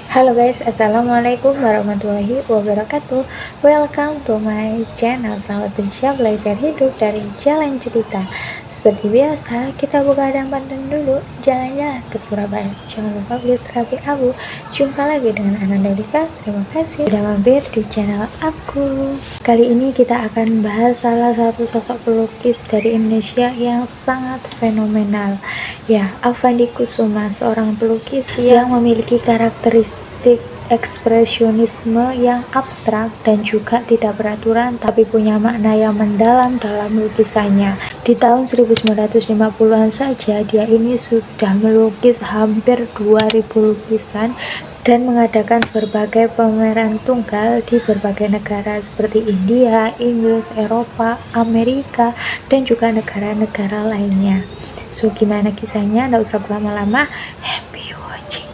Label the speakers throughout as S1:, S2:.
S1: Halo guys, assalamualaikum warahmatullahi wabarakatuh. Welcome to my channel. Selamat bersiap belajar hidup dari jalan cerita. Seperti biasa, kita buka dan pantun dulu. Jalan-jalan ke Surabaya. Jangan lupa beli serabi abu. Jumpa lagi dengan Ananda Dika. Terima kasih sudah mampir di channel aku. Kali ini kita akan bahas salah satu sosok pelukis dari Indonesia yang sangat fenomenal. Ya, Avandi Kusuma, seorang pelukis yang memiliki karakteristik ekspresionisme yang abstrak dan juga tidak beraturan, tapi punya makna yang mendalam dalam lukisannya. Di tahun 1950-an saja dia ini sudah melukis hampir 2000 lukisan dan mengadakan berbagai pameran tunggal di berbagai negara seperti India, Inggris, Eropa, Amerika, dan juga negara-negara lainnya. So, gimana kisahnya? Nggak usah berlama-lama, happy watching.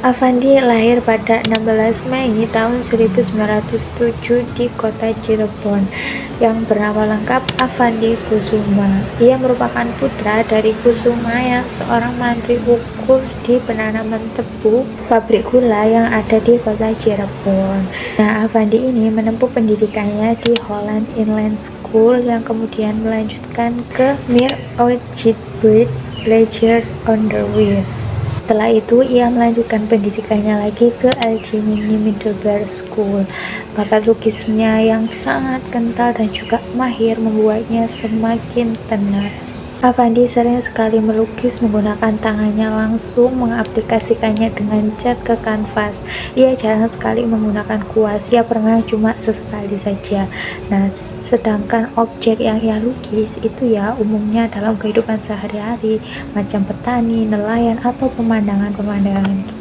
S1: Avandi lahir pada 16 Mei tahun 1907 di kota Cirebon yang bernama lengkap Avandi Kusuma. Ia merupakan putra dari Kusuma yang seorang mantri ukur di penanaman tebu pabrik gula yang ada di kota Cirebon. Nah, Avandi ini menempuh pendidikannya di Holland Inland School yang kemudian melanjutkan ke Meer Oudtshoorn Leger Onderwijs. Setelah itu, ia melanjutkan pendidikannya lagi ke Algemene Middelbare School. Bakat lukisnya yang sangat kental dan juga mahir membuatnya semakin tenar. Avandi sering sekali melukis menggunakan tangannya langsung, mengaplikasikannya dengan cat ke kanvas. Ia jarang sekali menggunakan kuas, ia pernah cuma sesekali saja. Nah, sedangkan objek yang ia lukis itu ya umumnya dalam kehidupan sehari-hari, macam petani, nelayan, atau pemandangan-pemandangan gitu.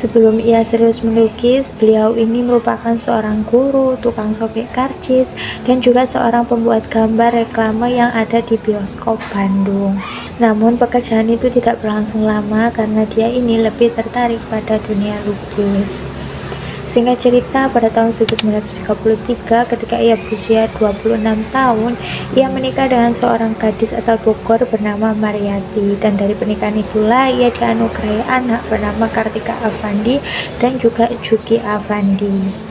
S1: Sebelum ia serius melukis, beliau ini merupakan seorang guru, tukang sobek karcis, dan juga seorang pembuat gambar reklame yang ada di bioskop Bandung. Namun pekerjaan itu tidak berlangsung lama karena dia ini lebih tertarik pada dunia lukis. Singkat cerita, pada tahun 1933 ketika ia berusia 26 tahun, ia menikah dengan seorang gadis asal Bogor bernama Mariati, dan dari pernikahan itulah ia dianugerahi anak bernama Kartika Avandi dan juga Juki Avandi.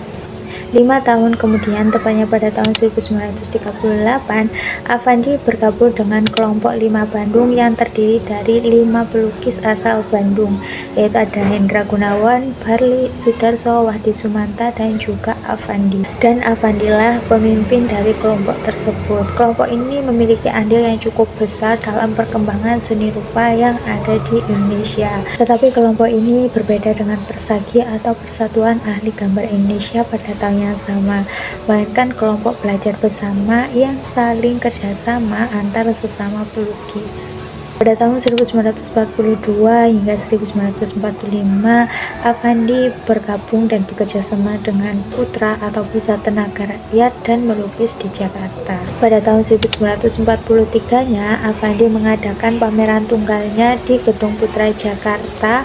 S1: 5 tahun kemudian, tepatnya pada tahun 1938, Avandi bergabung dengan kelompok 5 Bandung yang terdiri dari 5 pelukis asal Bandung, yaitu ada Hendra Gunawan, Barli, Sudarso, Wahdi Sumanta, dan juga Avandi. Dan Avandilah pemimpin dari kelompok tersebut. Kelompok ini memiliki andil yang cukup besar dalam perkembangan seni rupa yang ada di Indonesia. Tetapi kelompok ini berbeda dengan Persagi atau Persatuan Ahli Gambar Indonesia pada tahun yang sama, melainkan kelompok belajar bersama yang saling kerjasama antar sesama pelukis. Pada tahun 1942 hingga 1945, Avandi bergabung dan bekerja sama dengan Putra atau Pusat Tenaga Rakyat dan melukis di Jakarta. Pada tahun 1943-nya, Avandi mengadakan pameran tunggalnya di Gedung Putra Jakarta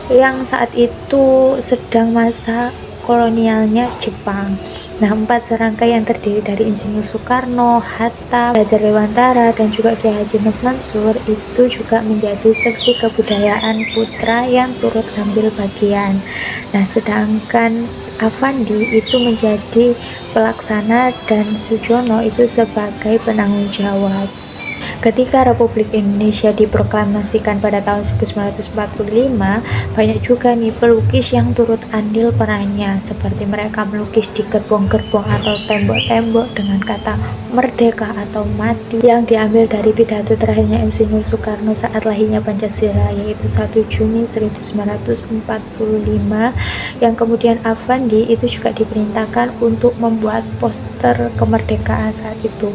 S1: yang saat itu sedang masa kolonialnya Jepang. Nah, 4 serangkai yang terdiri dari Insinyur Soekarno, Hatta, Hajar Dewantara, dan juga Kiai Haji Mas Mansur itu juga menjadi seksi kebudayaan Putra yang turut ambil bagian. Nah, sedangkan Avandi itu menjadi pelaksana dan Sujono itu sebagai penanggung jawab. Ketika Republik Indonesia diproklamasikan pada tahun 1945, banyak juga nih pelukis yang turut andil perannya, seperti mereka melukis di gerbong-gerbong atau tembok-tembok dengan kata merdeka atau mati yang diambil dari pidato terakhirnya Insinyur Soekarno saat lahirnya Pancasila, yaitu 1 Juni 1945, yang kemudian Avandi itu juga diperintahkan untuk membuat poster kemerdekaan saat itu.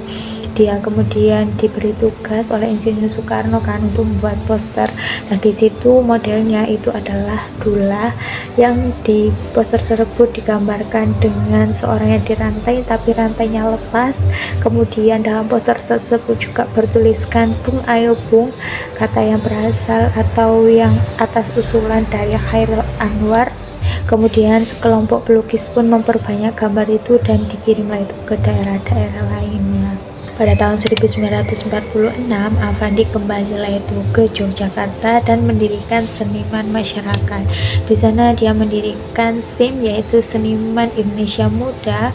S1: Dia kemudian diberi tugas oleh Insinyur Soekarno kan untuk membuat poster. Nah, di situ modelnya itu adalah Dullah, yang di poster tersebut digambarkan dengan seorang yang dirantai tapi rantainya lepas. Kemudian dalam poster tersebut juga bertuliskan Bung Ayo Bung, kata yang berasal atau yang atas usulan dari Chairil Anwar. Kemudian sekelompok pelukis pun memperbanyak gambar itu dan dikirimlah itu ke daerah-daerah lainnya. Pada tahun 1946, Affandi kembali yaitu ke Yogyakarta dan mendirikan Seniman Masyarakat. Di sana dia mendirikan SIM, yaitu Seniman Indonesia Muda,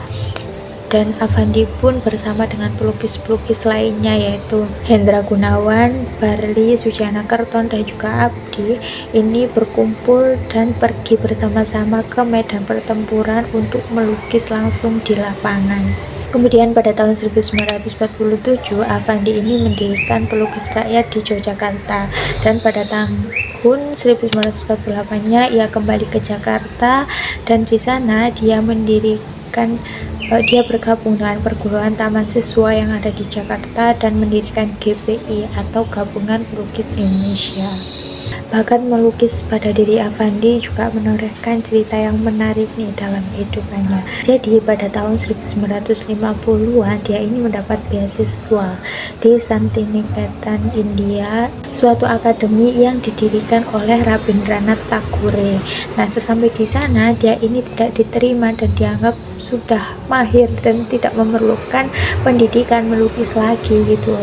S1: dan Affandi pun bersama dengan pelukis-pelukis lainnya yaitu Hendra Gunawan, Barli, Sujana Kerton, dan juga Abdi ini berkumpul dan pergi bersama-sama ke medan pertempuran untuk melukis langsung di lapangan. Kemudian pada tahun 1947, Affandi ini mendirikan Pelukis Rakyat di Yogyakarta, dan pada tahun 1948-nya ia kembali ke Jakarta, dan di sana dia bergabung dengan perguruan taman siswa yang ada di Jakarta dan mendirikan GPI atau Gabungan Pelukis Indonesia. Bahkan melukis pada diri Affandi juga menorehkan cerita yang menarik nih dalam kehidupannya. Jadi pada tahun 1950-an dia ini mendapat beasiswa di Santiniketan, India, suatu akademi yang didirikan oleh Rabindranath Tagore. Nah, sesampai di sana dia ini tidak diterima dan dianggap sudah mahir dan tidak memerlukan pendidikan melukis lagi gitu.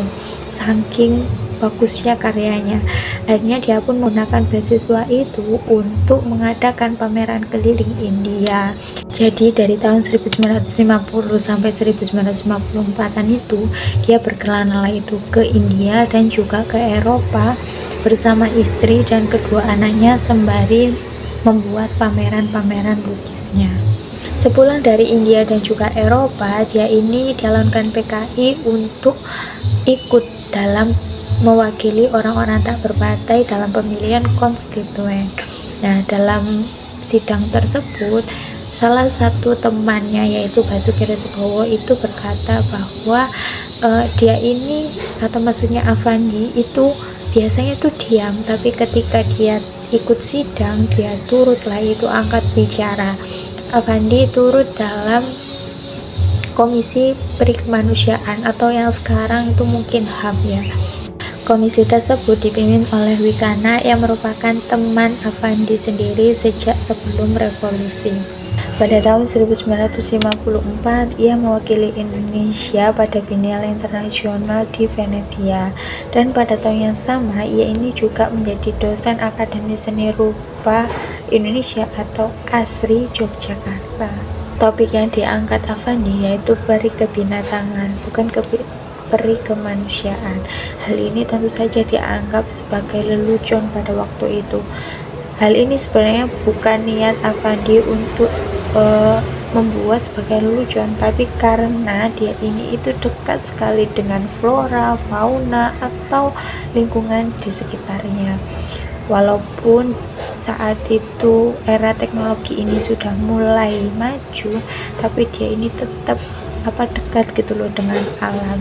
S1: Saking bagusnya karyanya. Akhirnya dia pun menggunakan beasiswa itu untuk mengadakan pameran keliling India. Jadi dari tahun 1950 sampai 1954-an itu dia berkelana itu ke India dan juga ke Eropa bersama istri dan kedua anaknya sembari membuat pameran-pameran lukisnya. Sepulang dari India dan juga Eropa, dia ini dialonkan PKI untuk ikut dalam mewakili orang-orang tak berpartai dalam pemilihan konstituen. Nah, dalam sidang tersebut salah satu temannya yaitu Basuki Resebowo itu berkata bahwa dia ini, atau maksudnya Affandi itu biasanya itu diam, tapi ketika dia ikut sidang dia turutlah itu angkat bicara. Affandi turut dalam Komisi Perikemanusiaan atau yang sekarang itu mungkin HAM ya. Komisi tersebut dipimpin oleh Wikana yang merupakan teman Affandi sendiri sejak sebelum revolusi. Pada tahun 1954, ia mewakili Indonesia pada Biennale Internasional di Venesia, dan pada tahun yang sama ia ini juga menjadi dosen Akademi Seni Rupa Indonesia atau ASRI Yogyakarta. Topik yang diangkat Affandi yaitu peri kebinatangan, bukan peri kemanusiaan. Hal ini tentu saja dianggap sebagai lelucon pada waktu itu. Hal ini sebenarnya bukan niat Affandi untuk membuat sebagai lelucon, tapi karena dia ini itu dekat sekali dengan flora, fauna, atau lingkungan di sekitarnya. Walaupun saat itu era teknologi ini sudah mulai maju, tapi dia ini tetap dekat gitu loh dengan alam.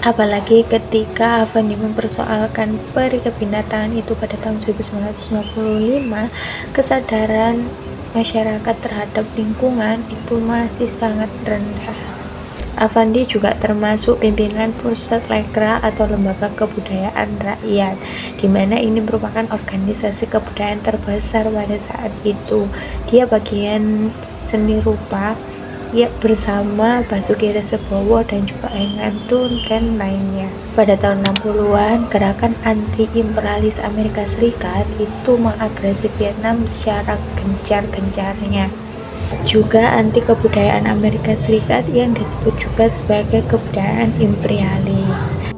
S1: Apalagi ketika Affandi mempersoalkan peri kebinatangan itu pada tahun 1995, kesadaran masyarakat terhadap lingkungan itu masih sangat rendah. Affandi juga termasuk pimpinan Pusat Lekra atau Lembaga Kebudayaan Rakyat, di mana ini merupakan organisasi kebudayaan terbesar pada saat itu. Dia bagian seni rupa ya bersama Basuki Resebowo dan juga Aing Antun dan lainnya. Pada tahun 60-an, gerakan anti-imperialis Amerika Serikat itu mengagresi Vietnam secara gencar-gencarnya. Juga anti kebudayaan Amerika Serikat yang disebut juga sebagai kebudayaan imperialis.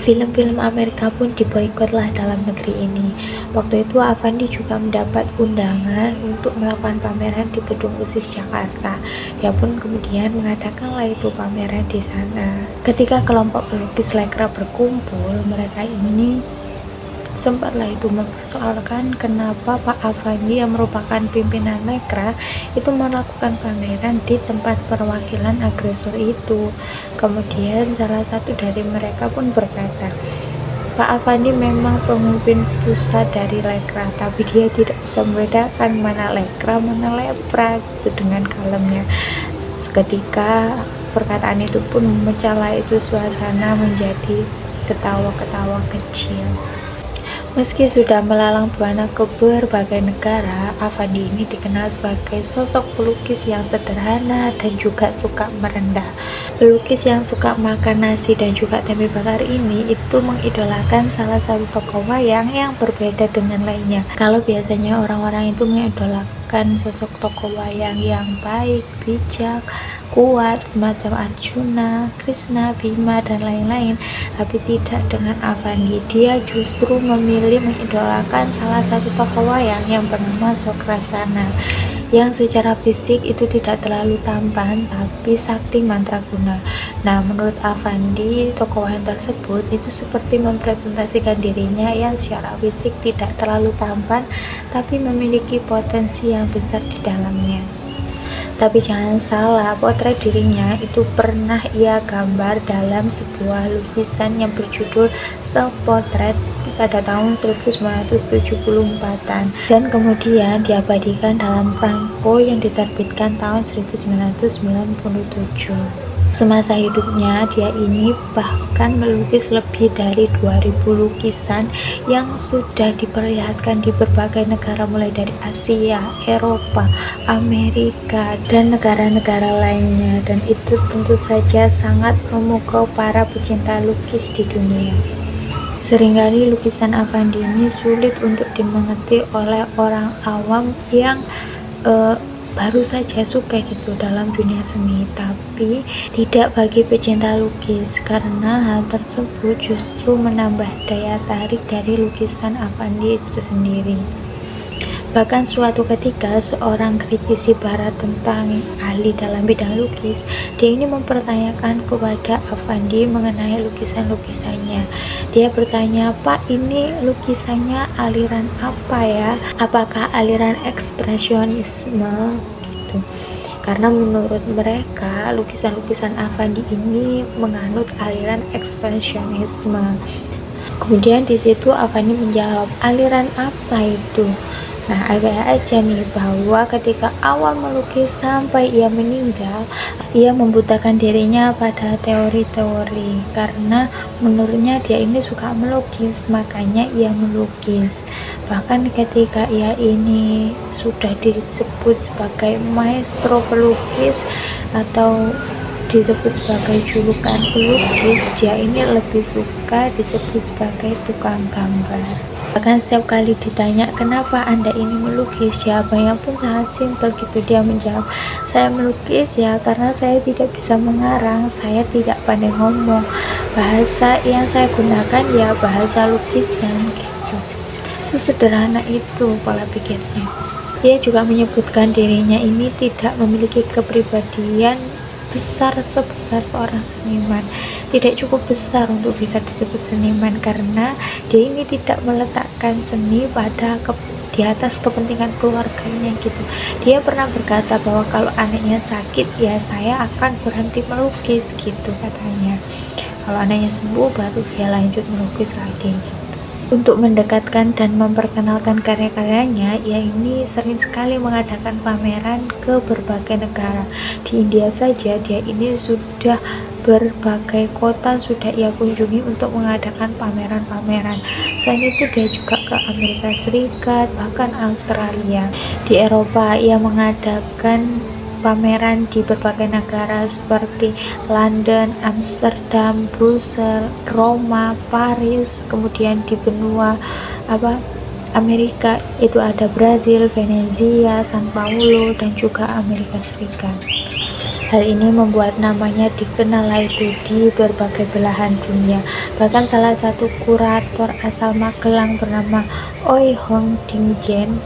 S1: Film-film Amerika pun diboikotlah dalam negeri ini. Waktu itu Affandi juga mendapat undangan untuk melakukan pameran di Gedung USIS Jakarta. Dia pun kemudian mengadakanlah itu pameran di sana. Ketika kelompok pelukis Lekra berkumpul, mereka ini sempatlah itu mempersoalkan kenapa Pak Affandi yang merupakan pimpinan Lekra itu melakukan pameran di tempat perwakilan agresor itu. Kemudian salah satu dari mereka pun berkata, Pak Affandi memang pemimpin pusat dari Lekra, tapi dia tidak bisa membedakan mana Lekra mana Lepra gitu dengan kalemnya. Seketika perkataan itu pun memecahlah itu suasana menjadi ketawa-ketawa kecil. Meski sudah melalang buana ke berbagai negara, Affandi ini dikenal sebagai sosok pelukis yang sederhana dan juga suka merendah. Pelukis yang suka makan nasi dan juga tempe bakar ini itu mengidolakan salah satu tokoh wayang yang berbeda dengan lainnya. Kalau biasanya orang-orang itu mengidolakan sosok tokoh wayang yang baik, bijak, kuat, semacam Arjuna, Krishna, Bima, dan lain-lain, tapi tidak dengan Affandi. Dia justru memilih mengidolakan salah satu tokoh wayang yang bernama Sokrasana, yang secara fisik itu tidak terlalu tampan tapi sakti mantraguna. Nah, menurut Affandi, tokoh wayang tersebut itu seperti mempresentasikan dirinya yang secara fisik tidak terlalu tampan tapi memiliki potensi yang besar di dalamnya. Tapi jangan salah, potret dirinya itu pernah ia gambar dalam sebuah lukisan yang berjudul Self-Portrait pada tahun 1974-an dan kemudian diabadikan dalam perangko yang diterbitkan tahun 1997. Semasa hidupnya, dia ini bahkan melukis lebih dari 2000 lukisan yang sudah diperlihatkan di berbagai negara mulai dari Asia, Eropa, Amerika, dan negara-negara lainnya, dan itu tentu saja sangat memukau para pecinta lukis di dunia. Seringkali lukisan Affandi ini sulit untuk dimengerti oleh orang awam yang baru saja suka gitu dalam dunia seni, tapi tidak bagi pecinta lukis, karena hal tersebut justru menambah daya tarik dari lukisan Affandi itu sendiri. Bahkan suatu ketika seorang kritisi barat tentang ahli dalam bidang lukis, dia ini mempertanyakan kepada Affandi mengenai lukisan-lukisannya. Dia bertanya, "Pak, ini lukisannya aliran apa ya? Apakah aliran ekspresionisme?" Gitu. Karena menurut mereka lukisan-lukisan Affandi ini menganut aliran ekspresionisme. Kemudian di situ Affandi menjawab, "Aliran apa itu?" Nah, agak aja nih bahwa ketika awal melukis sampai ia meninggal, ia membutakan dirinya pada teori-teori, karena menurutnya dia ini suka melukis, makanya ia melukis. Bahkan ketika ia ini sudah disebut sebagai maestro pelukis atau disebut sebagai julukan pelukis, dia ini lebih suka disebut sebagai tukang gambar. Bahkan setiap kali ditanya, "Kenapa Anda ini melukis?" jawabannya pun sangat simpel gitu. Dia menjawab, "Saya melukis ya karena saya tidak bisa mengarang, saya tidak pandai ngomong. Bahasa yang saya gunakan ya bahasa lukisan," gitu. Sesederhana itu pola pikirnya. Ia juga menyebutkan dirinya ini tidak memiliki kepribadian besar sebesar seorang seniman, tidak cukup besar untuk bisa disebut seniman, karena dia ini tidak meletakkan seni pada di atas kepentingan keluarganya gitu. Dia pernah berkata bahwa kalau anaknya sakit ya saya akan berhenti melukis gitu katanya. Kalau anaknya sembuh baru dia lanjut melukis lagi. Untuk mendekatkan dan memperkenalkan karya-karyanya, ia ini sering sekali mengadakan pameran ke berbagai negara. Di India saja, dia ini sudah berbagai kota sudah ia kunjungi untuk mengadakan pameran-pameran. Selain itu, dia juga ke Amerika Serikat, bahkan Australia. Di Eropa, ia mengadakan pameran di berbagai negara seperti London, Amsterdam, Brussels, Roma, Paris, kemudian di benua Amerika itu ada Brazil, Venezia, San Paulo, dan juga Amerika Serikat. Hal ini membuat namanya dikenal itu di berbagai belahan dunia. Bahkan salah satu kurator asal Magelang bernama Oi Hong Ding Jen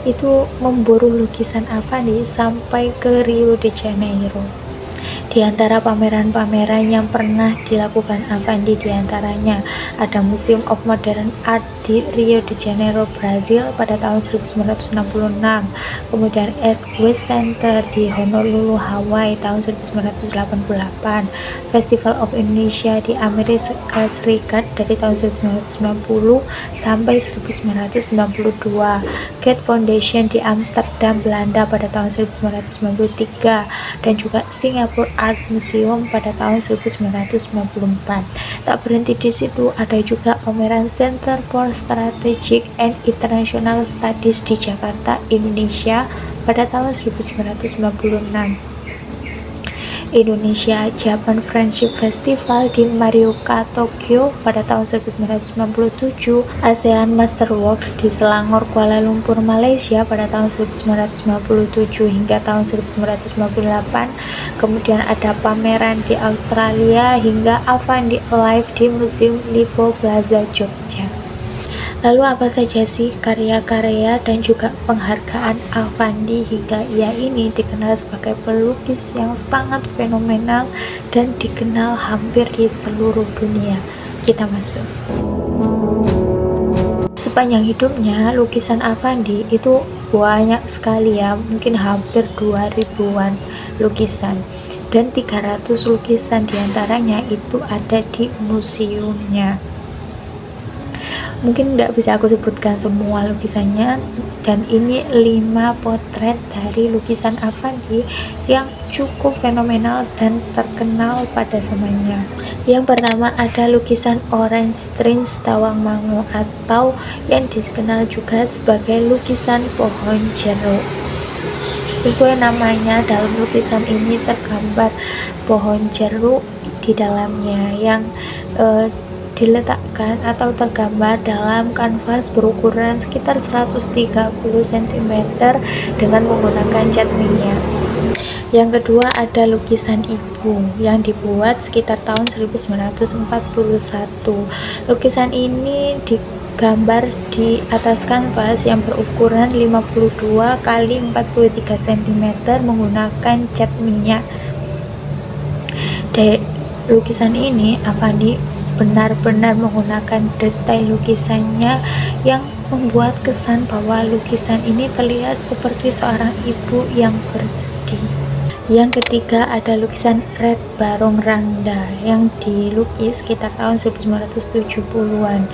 S1: itu memburu lukisan Affandi sampai ke Rio de Janeiro. Di antara pameran-pameran yang pernah dilakukan Affandi diantaranya ada Museum of Modern Art di Rio de Janeiro, Brazil pada tahun 1966. Kemudian East West Center di Honolulu, Hawaii tahun 1988. Festival of Indonesia di Amerika Serikat dari tahun 1990 sampai 1992. Gates Foundation di Amsterdam, Belanda pada tahun 1993, dan juga Singapore Art Museum pada tahun 1994. Tak berhenti di situ, ada juga pameran Center for Strategic and International Studies di Jakarta, Indonesia pada tahun 1996. Indonesia Japan Friendship Festival di Morioka, Tokyo pada tahun 1997, ASEAN Masterworks di Selangor, Kuala Lumpur, Malaysia pada tahun 1957 hingga tahun 1958. Kemudian ada pameran di Australia hingga Avandi Alive di Museum Lippo Plaza, Jogja. Lalu apa saja sih karya-karya dan juga penghargaan Avandi hingga ia ini dikenal sebagai pelukis yang sangat fenomenal dan dikenal hampir di seluruh dunia? Kita masuk. Sepanjang hidupnya, lukisan Avandi itu banyak sekali ya, mungkin hampir 2000-an lukisan, dan 300 lukisan diantaranya itu ada di museumnya. Mungkin nggak bisa aku sebutkan semua lukisannya, dan ini 5 potret dari lukisan Avandi yang cukup fenomenal dan terkenal pada zamannya. Yang pertama ada lukisan Orange Trees Tawangmangu, atau yang dikenal juga sebagai lukisan pohon jeruk. Sesuai namanya, dalam lukisan ini tergambar pohon jeruk di dalamnya yang diletakkan atau tergambar dalam kanvas berukuran sekitar 130 cm dengan menggunakan cat minyak. Yang kedua ada lukisan ibu yang dibuat sekitar tahun 1941. Lukisan ini digambar di atas kanvas yang berukuran 52 x 43 cm menggunakan cat minyak. Dari lukisan ini Avandi benar-benar menggunakan detail lukisannya yang membuat kesan bahwa lukisan ini terlihat seperti seorang ibu yang bersedih. Yang ketiga ada lukisan Red Barong Rangda yang dilukis sekitar tahun 1970-an.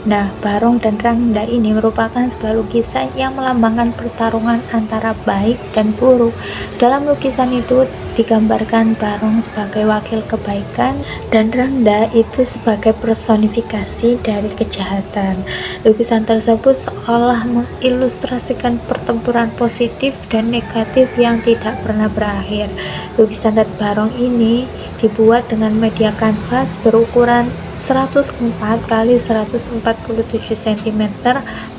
S1: Nah, Barong dan Rangda ini merupakan sebuah lukisan yang melambangkan pertarungan antara baik dan buruk. Dalam lukisan itu digambarkan Barong sebagai wakil kebaikan dan Rangda itu sebagai personifikasi dari kejahatan. Lukisan tersebut seolah mengilustrasikan pertempuran positif dan negatif yang tidak pernah berakhir. Lukisan Red Barong ini dibuat dengan media kanvas berukuran 104 x 147 cm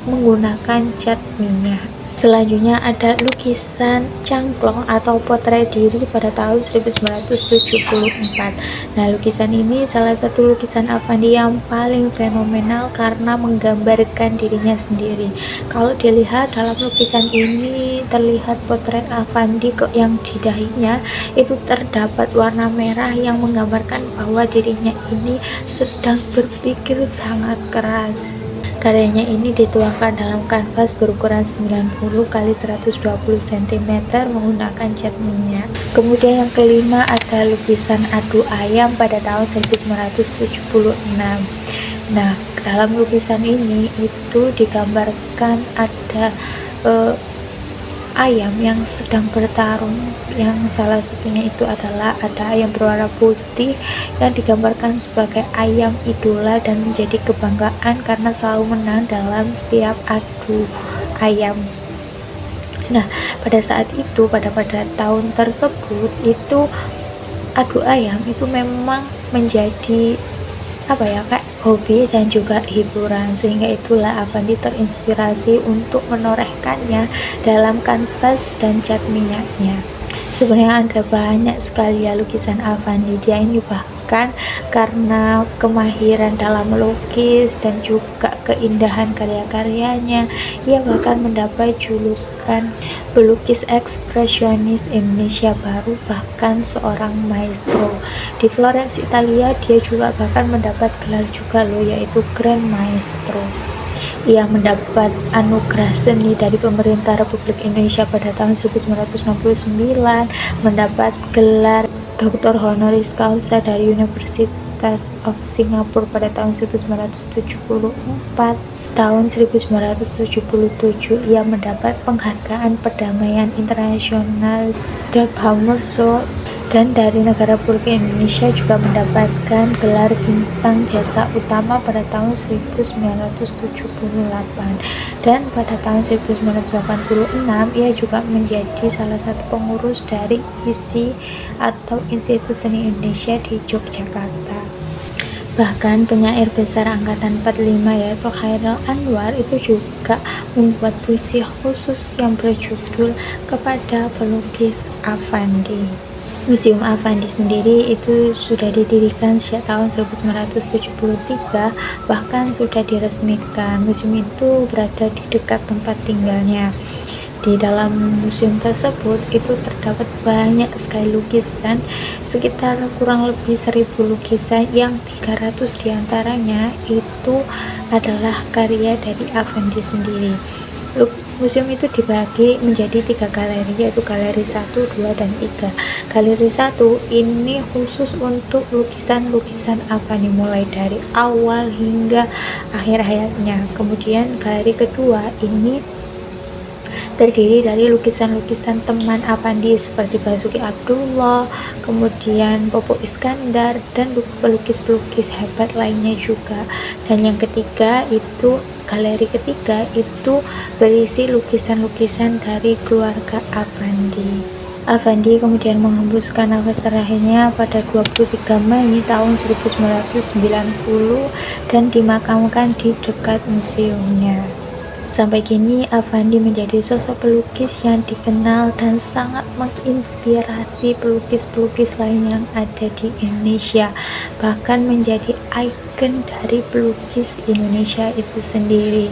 S1: menggunakan cat minyak. Selanjutnya ada lukisan Cangklong atau potret diri pada tahun 1974. Nah, lukisan ini salah satu lukisan Avandi yang paling fenomenal karena menggambarkan dirinya sendiri. Kalau dilihat dalam lukisan ini terlihat potret Avandi yang di dahinya itu terdapat warna merah yang menggambarkan bahwa dirinya ini sedang berpikir sangat keras. Karyanya ini dituangkan dalam kanvas berukuran 90 x 120 cm menggunakan cat minyak. Kemudian yang kelima ada lukisan Adu Ayam pada tahun 1976. Nah, dalam lukisan ini itu digambarkan ada ayam yang sedang bertarung, yang salah satunya itu adalah ada ayam berwarna putih yang digambarkan sebagai ayam idola dan menjadi kebanggaan karena selalu menang dalam setiap adu ayam. Nah, pada saat itu pada tahun tersebut itu adu ayam itu memang menjadi kayak hobi dan juga hiburan, sehingga itulah Avandi terinspirasi untuk menorehkannya dalam kanvas dan cat minyaknya. Sebenarnya ada banyak sekali ya lukisan Avandi. Dia ini bahkan karena kemahiran dalam melukis dan juga keindahan karya-karyanya, ia bahkan mendapat julukan pelukis ekspresionis Indonesia baru, bahkan seorang maestro. Di Florence, Italia, dia juga bahkan mendapat gelar juga loh, yaitu Grand Maestro. Ia mendapat anugerah seni dari pemerintah Republik Indonesia pada tahun 1969, mendapat gelar Dr. honoris causa dari Universitas of Singapore pada tahun 1974. Tahun 1977 ia mendapat penghargaan perdamaian internasional Dag Hammarskjöld, dan dari negara Republik Indonesia juga mendapatkan gelar bintang jasa utama pada tahun 1978, dan pada tahun 1986 ia juga menjadi salah satu pengurus dari ISI atau Institut Seni Indonesia di Yogyakarta. Bahkan penyair besar angkatan 45 yaitu Chairil Anwar itu juga membuat puisi khusus yang berjudul Kepada Pelukis Affandi. Museum Affandi sendiri itu sudah didirikan sejak tahun 1973, bahkan sudah diresmikan. Museum itu berada di dekat tempat tinggalnya. Di dalam museum tersebut itu terdapat banyak sekali lukisan, sekitar kurang lebih 1000 lukisan, yang 300 diantaranya itu adalah karya dari Affandi sendiri. Museum itu dibagi menjadi 3 galeri, yaitu galeri 1, 2, dan 3. Galeri 1 ini khusus untuk lukisan-lukisan Affandi mulai dari awal hingga akhir hayatnya. Kemudian galeri kedua ini terdiri dari lukisan-lukisan teman Affandi seperti Basuki Abdullah, kemudian Popo Iskandar, dan pelukis-pelukis hebat lainnya juga. Dan yang ketiga itu, galeri ketiga itu berisi lukisan-lukisan dari keluarga Affandi. Affandi kemudian menghembuskan nafas terakhirnya pada 23 Mei tahun 1990 dan dimakamkan di dekat museumnya. Sampai kini Affandi menjadi sosok pelukis yang dikenal dan sangat menginspirasi pelukis-pelukis lain yang ada di Indonesia, bahkan menjadi ikon dari pelukis Indonesia itu sendiri,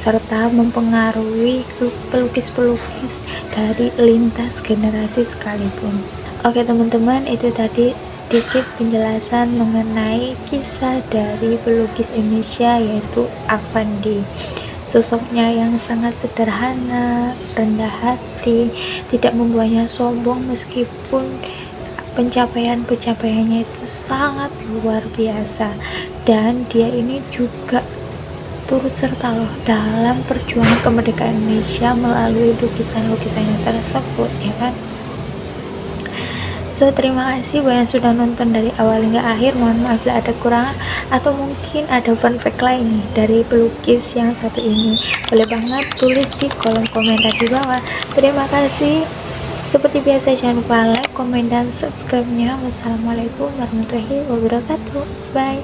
S1: serta mempengaruhi pelukis-pelukis dari lintas generasi sekalipun. Oke teman-teman, itu tadi sedikit penjelasan mengenai kisah dari pelukis Indonesia yaitu Affandi. Sosoknya yang sangat sederhana, rendah hati, tidak membuatnya sombong meskipun pencapaian-pencapaiannya itu sangat luar biasa. Dan dia ini juga turut serta loh dalam perjuangan kemerdekaan Indonesia melalui lukisan-lukisannya tersebut, ya kan? So, terima kasih buat yang sudah nonton dari awal hingga akhir. Mohon maaf bila ada kekurangan atau mungkin ada fun fact lain nih dari pelukis yang satu ini. Boleh banget tulis di kolom komentar di bawah. Terima kasih. Seperti biasa jangan lupa like, komen, dan subscribe-nya. Wassalamualaikum warahmatullahi wabarakatuh. Bye.